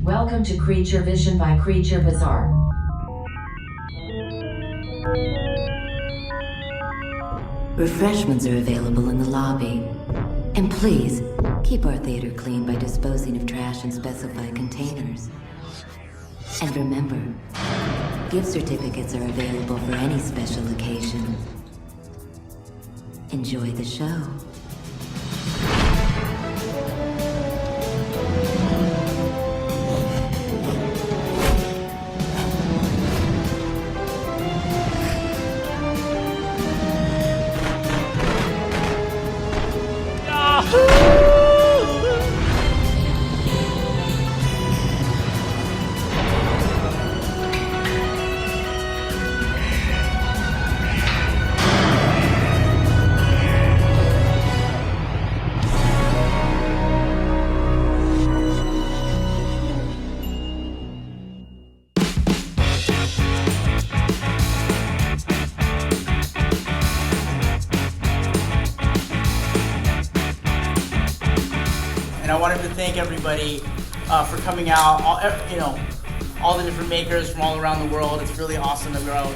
Welcome to Creature Vision by Creature Bazaar. Refreshments are available in the lobby. And please, keep our theater clean by disposing of trash in specified containers. And remember, gift certificates are available for any special occasion. Enjoy the show. And I wanted to thank everybody for coming out. All the different makers from all around the world. It's really awesome that we're all,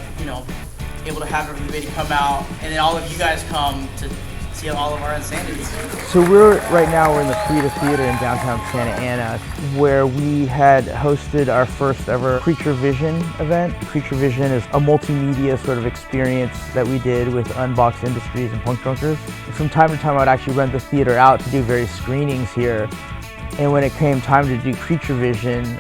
able to have everybody come out, and then all of you guys come to see all of our insanities. So right now we're in the Frida Theater in downtown Santa Ana, where we had hosted our first ever Creature Vision event. Creature Vision is a multimedia sort of experience that we did with Unboxed Industries and Punk Drunkers. From time to time I would actually rent the theater out to do various screenings here. And when it came time to do Creature Vision,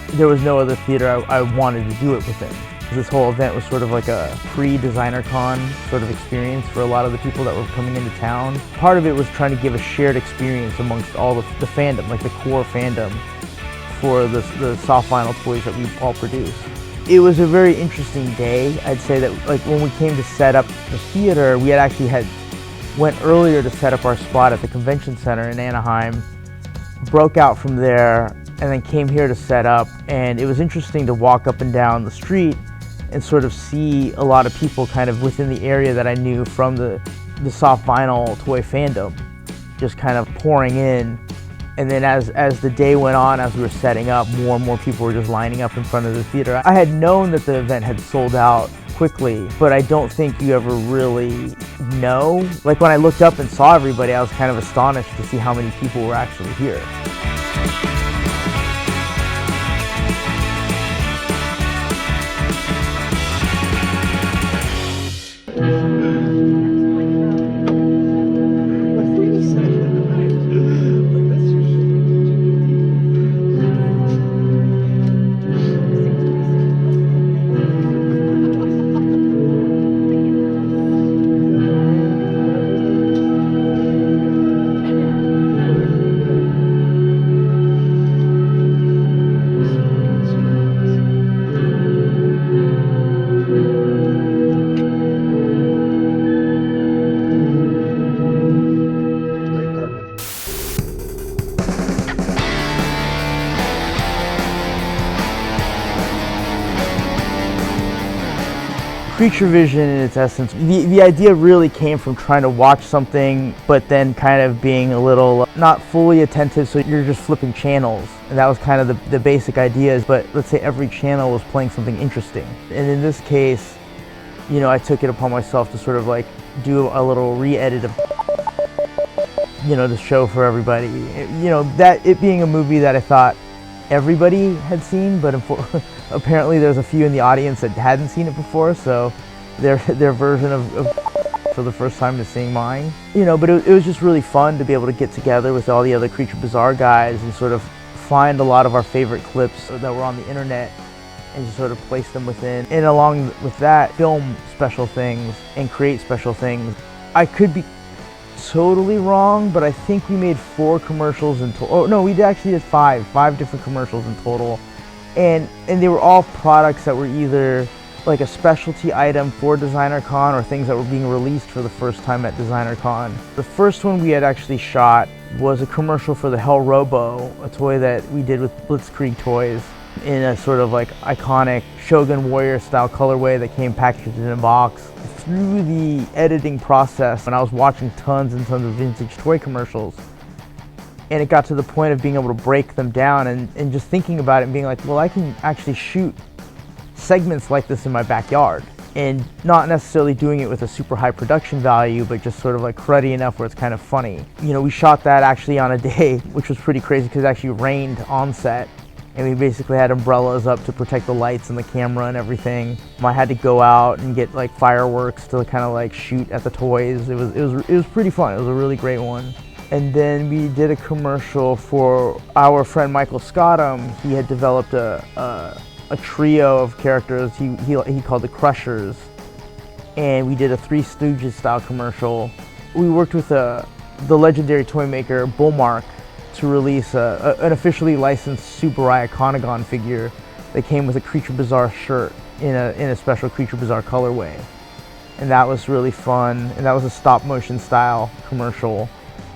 there was no other theater I wanted to do it within. This whole event was sort of like a pre-Designercon sort of experience for a lot of the people that were coming into town. Part of it was trying to give a shared experience amongst all the fandom, like the core fandom for the soft vinyl toys that we all produce. It was a very interesting day. I'd say that like when we came to set up the theater, we went earlier to set up our spot at the convention center in Anaheim, broke out from there, and then came here to set up. And it was interesting to walk up and down the street and sort of see a lot of people kind of within the area that I knew from the soft vinyl toy fandom, just kind of pouring in. And then as the day went on, as we were setting up, more and more people were just lining up in front of the theater. I had known that the event had sold out quickly, but I don't think you ever really know. Like when I looked up and saw everybody, I was kind of astonished to see how many people were actually here. Creature Vision in its essence, the idea really came from trying to watch something but then kind of being a little not fully attentive, so you're just flipping channels. And that was kind of the basic ideas, but let's say every channel was playing something interesting. And in this case, I took it upon myself to sort of like do a little re-edit of the show for everybody. That it being a movie that I thought everybody had seen, but apparently there's a few in the audience that hadn't seen it before, so their version of for the first time to seeing mine. But it was just really fun to be able to get together with all the other Creature Bazaar guys and sort of find a lot of our favorite clips that were on the internet and just sort of place them within. And along with that, film special things and create special things. I could be totally wrong, but I think we made 4 commercials in total. Oh no, we actually did 5 different commercials in total, and they were all products that were either like a specialty item for Designercon or things that were being released for the first time at Designercon. The first one we had actually shot was a commercial for the Hell Robo, a toy that we did with Blitzkrieg Toys in a sort of like iconic Shogun Warrior style colorway that came packaged in a box. Through the editing process, when I was watching tons and tons of vintage toy commercials, And it got to the point of being able to break them down and just thinking about it and being like, well, I can actually shoot segments like this in my backyard, and not necessarily doing it with a super high production value, but just sort of like cruddy enough where it's kind of funny. You know, we shot that actually on a day, which was pretty crazy because it actually rained on set, and we basically had umbrellas up to protect the lights and the camera and everything. I had to go out and get like fireworks to kind of like shoot at the toys. It was pretty fun. It was a really great one. And then we did a commercial for our friend Michael Scottum. He had developed a trio of characters he called the Crushers, and we did a Three Stooges style commercial. We worked with the legendary toy maker Bullmark to release an officially licensed Subaru Iconogon figure that came with a Creature Bazaar shirt in a special Creature Bazaar colorway, and that was really fun. And that was a stop motion style commercial.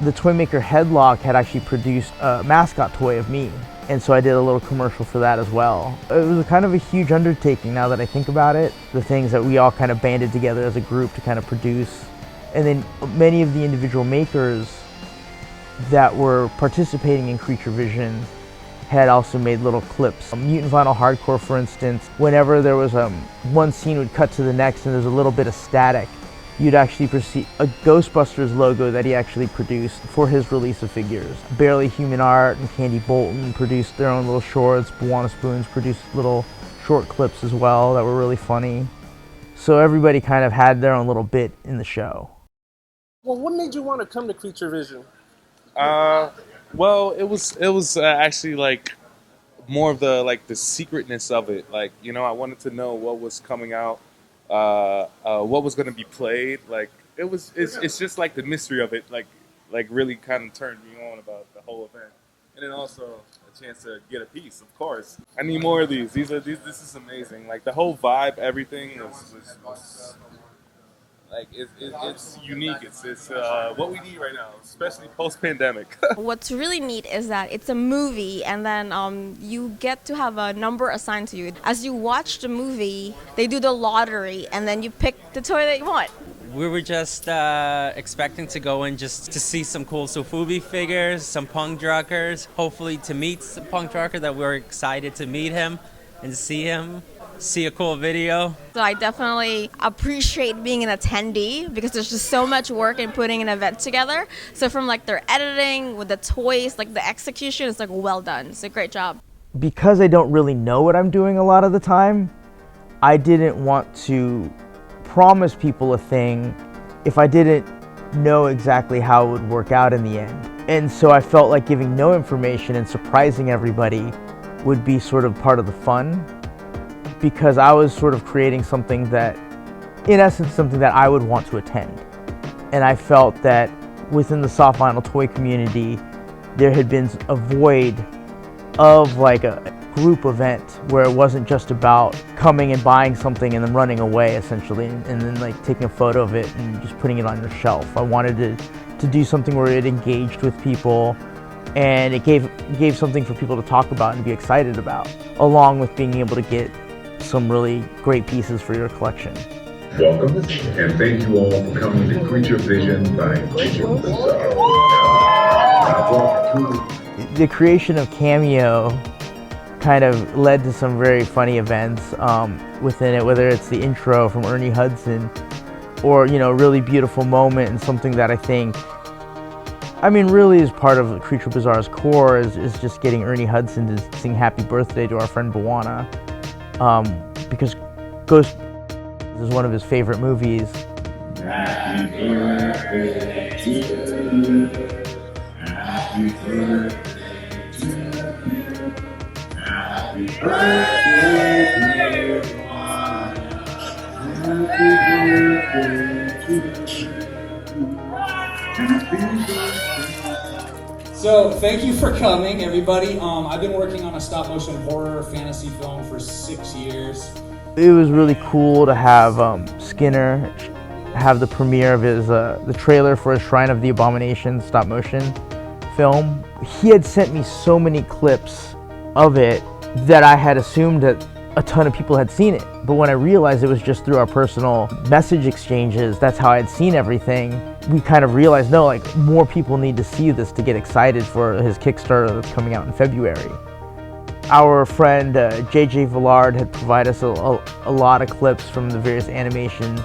The toy maker Headlock had actually produced a mascot toy of me, and so I did a little commercial for that as well. It was kind of a huge undertaking now that I think about it, the things that we all kind of banded together as a group to kind of produce. And then many of the individual makers that were participating in Creature Vision had also made little clips. Mutant Vinyl Hardcore, for instance, whenever there was one scene would cut to the next and there's a little bit of static, you'd actually see a Ghostbusters logo that he actually produced for his release of figures. Barely Human Art and Candy Bolton produced their own little shorts. Buwana Spoons produced little short clips as well that were really funny. So everybody kind of had their own little bit in the show. Well, what made you want to come to Creature Vision? Well, it was actually like more of the secretness of it. Like, you know, I wanted to know what was coming out. What was going to be played. Like it's just like the mystery of it, like really kind of turned me on about the whole event. And then also a chance to get a piece, of course. I need more of these. This is amazing. Like the whole vibe, everything was like it's unique. It's what we need right now, especially post-pandemic. What's really neat is that it's a movie, and then you get to have a number assigned to you. As you watch the movie, they do the lottery, and then you pick the toy that you want. We were just expecting to go in just to see some cool Sofubi figures, some punk rockers, hopefully to meet some punk rocker that we're excited to meet him and see him. See a cool video. So I definitely appreciate being an attendee because there's just so much work in putting an event together. So from like their editing with the toys, like the execution is like well done. It's a great job. Because I don't really know what I'm doing a lot of the time, I didn't want to promise people a thing if I didn't know exactly how it would work out in the end. And so I felt like giving no information and surprising everybody would be sort of part of the fun, because I was sort of creating something that, in essence, something that I would want to attend. And I felt that within the soft vinyl toy community, there had been a void of like a group event where it wasn't just about coming and buying something and then running away, essentially, and then like taking a photo of it and just putting it on your shelf. I wanted to do something where it engaged with people, and it gave something for people to talk about and be excited about, along with being able to get some really great pieces for your collection. Welcome, and thank you all for coming to Creature Vision by Creature Bazaar. The creation of Cameo kind of led to some very funny events within it, whether it's the intro from Ernie Hudson or, you know, a really beautiful moment and something that I mean, really is part of Creature Bazaar's core is just getting Ernie Hudson to sing Happy Birthday to our friend Buwana. Because Ghost is one of his favorite movies. Happy birthday to you. Happy birthday to you. Happy birthday, dear Buwana. Happy birthday to you. Happy birthday. So thank you for coming, everybody. I've been working on a stop-motion horror fantasy film for 6 years. It was really cool to have Skinner have the premiere of his the trailer for his Shrine of the Abomination stop-motion film. He had sent me so many clips of it that I had assumed that a ton of people had seen it. But when I realized it was just through our personal message exchanges, that's how I had seen everything, we kind of realized, no, like, more people need to see this to get excited for his Kickstarter that's coming out in February. Our friend JJ Villard had provided us a lot of clips from the various animation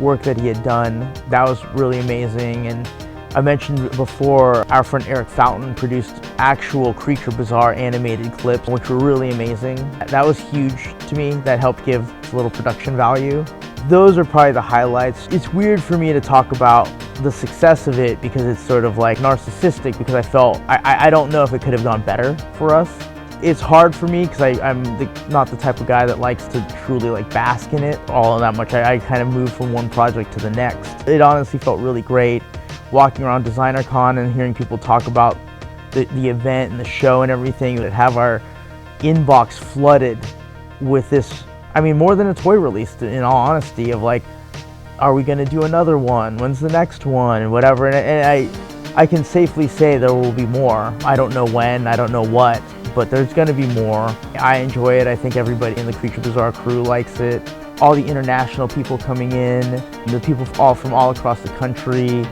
work that he had done. That was really amazing. And I mentioned before, our friend Eric Fountain produced actual Creature Bazaar animated clips, which were really amazing. That was huge to me. That helped give a little production value. Those are probably the highlights. It's weird for me to talk about the success of it because it's sort of like narcissistic, because I felt, I don't know if it could have gone better for us. It's hard for me because I'm not the type of guy that likes to truly like bask in it all that much. I kind of move from one project to the next. It honestly felt really great walking around Designercon and hearing people talk about the event and the show and everything, that have our inbox flooded with this, I mean, more than a toy release, in all honesty, of like, are we going to do another one? When's the next one? And whatever. And I can safely say there will be more. I don't know when, I don't know what, but there's going to be more. I enjoy it. I think everybody in the Creature Bazaar crew likes it. All the international people coming in, the people from all across the country.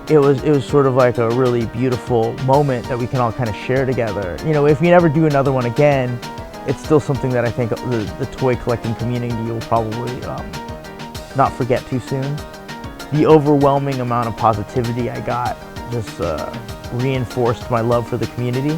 It was sort of like a really beautiful moment that we can all kind of share together. You know, if we never do another one again, it's still something that I think the toy collecting community will probably not forget too soon. The overwhelming amount of positivity I got just reinforced my love for the community.